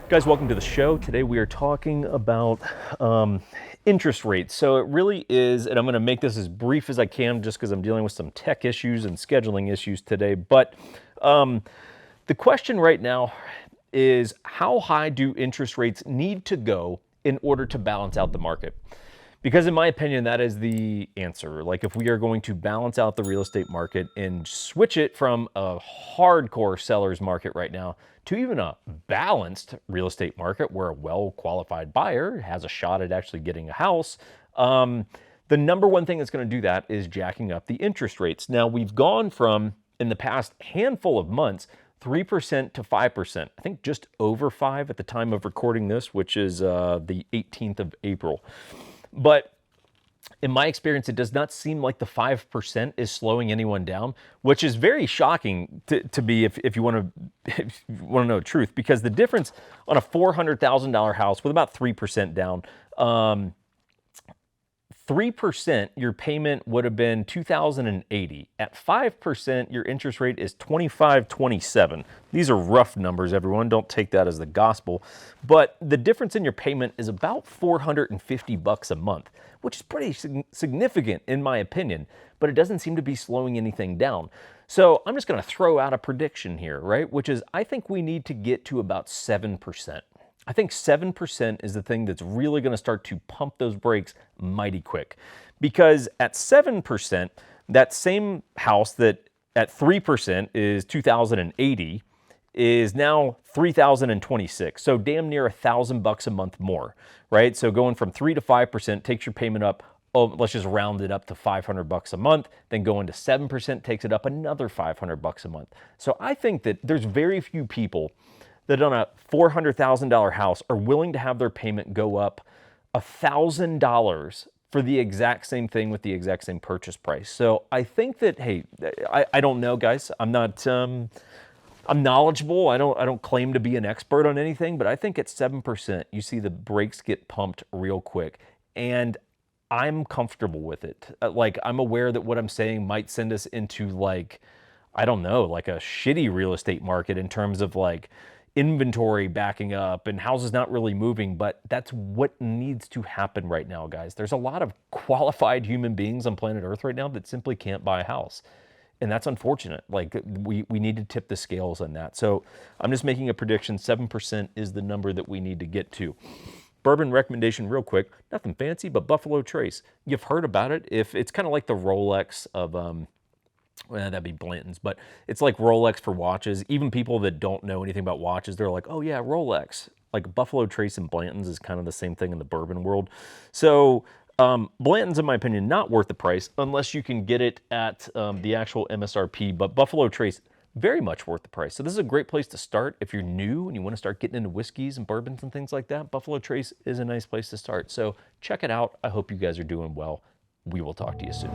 Guys, welcome to the show. Today we are talking about interest rates. So it really is, and I'm going to make this as brief as I can just because I'm dealing with some tech issues and scheduling issues today. But the question right now is, how high do interest rates need to go in order to balance out the market? Because in my opinion, that is the answer. Like, if we are going to balance out the real estate market and switch it from a hardcore seller's market right now to even a balanced real estate market where a well-qualified buyer has a shot at actually getting a house, the number one thing that's going to do that is jacking up the interest rates. Now, we've gone from, in the past handful of months, 3% to 5%. I think just over 5 at the time of recording this, which is the 18th of April. But in my experience, it does not seem like the 5% is slowing anyone down, which is very shocking to me if you want to know the truth, because the difference on a $400,000 house with about 3% down, 3%, your payment would have been $2,080. At 5%, your interest rate is $2,527. These are rough numbers, everyone. Don't take that as the gospel. But the difference in your payment is about $450 a month, which is pretty significant in my opinion, but it doesn't seem to be slowing anything down. So I'm just going to throw out a prediction here, right? Which is, I think we need to get to about 7%. I think 7% is the thing that's really going to start to pump those brakes mighty quick. Because at 7%, that same house that at 3% is $2,080 is now $3,026. So damn near $1,000 a month more, right? So going from 3 to 5% takes your payment up, oh, let's just round it up to $500 a month. Then going to 7% takes it up another $500 a month. So I think that there's very few people that on a $400,000 house are willing to have their payment go up $1,000 for the exact same thing with the exact same purchase price. So I think that, hey, I don't know, guys. I'm not, I'm knowledgeable. I don't claim to be an expert on anything, but I think at 7%, you see the brakes get pumped real quick. And I'm comfortable with it. Like, I'm aware that what I'm saying might send us into, like, I don't know, like a shitty real estate market in terms of like inventory backing up and houses not really moving, but that's what needs to happen right now, guys. There's a lot of qualified human beings on planet Earth right now that simply can't buy a house. And that's unfortunate. Like, we need to tip the scales on that. So I'm just making a prediction. 7% is the number that we need to get to. Bourbon recommendation real quick. Nothing fancy, but Buffalo Trace. You've heard about it. If it's kind of like the Rolex of, well, that'd be Blanton's, but it's like Rolex for watches. Even people that don't know anything about watches, they're like, oh yeah, Rolex. Like Buffalo Trace and Blanton's is kind of the same thing in the bourbon world. So Blanton's, in my opinion, not worth the price unless you can get it at the actual MSRP, but Buffalo Trace, very much worth the price. So this is a great place to start if you're new and you want to start getting into whiskeys and bourbons and things like that. Buffalo Trace is a nice place to start. So check it out. I hope you guys are doing well. We will talk to you soon.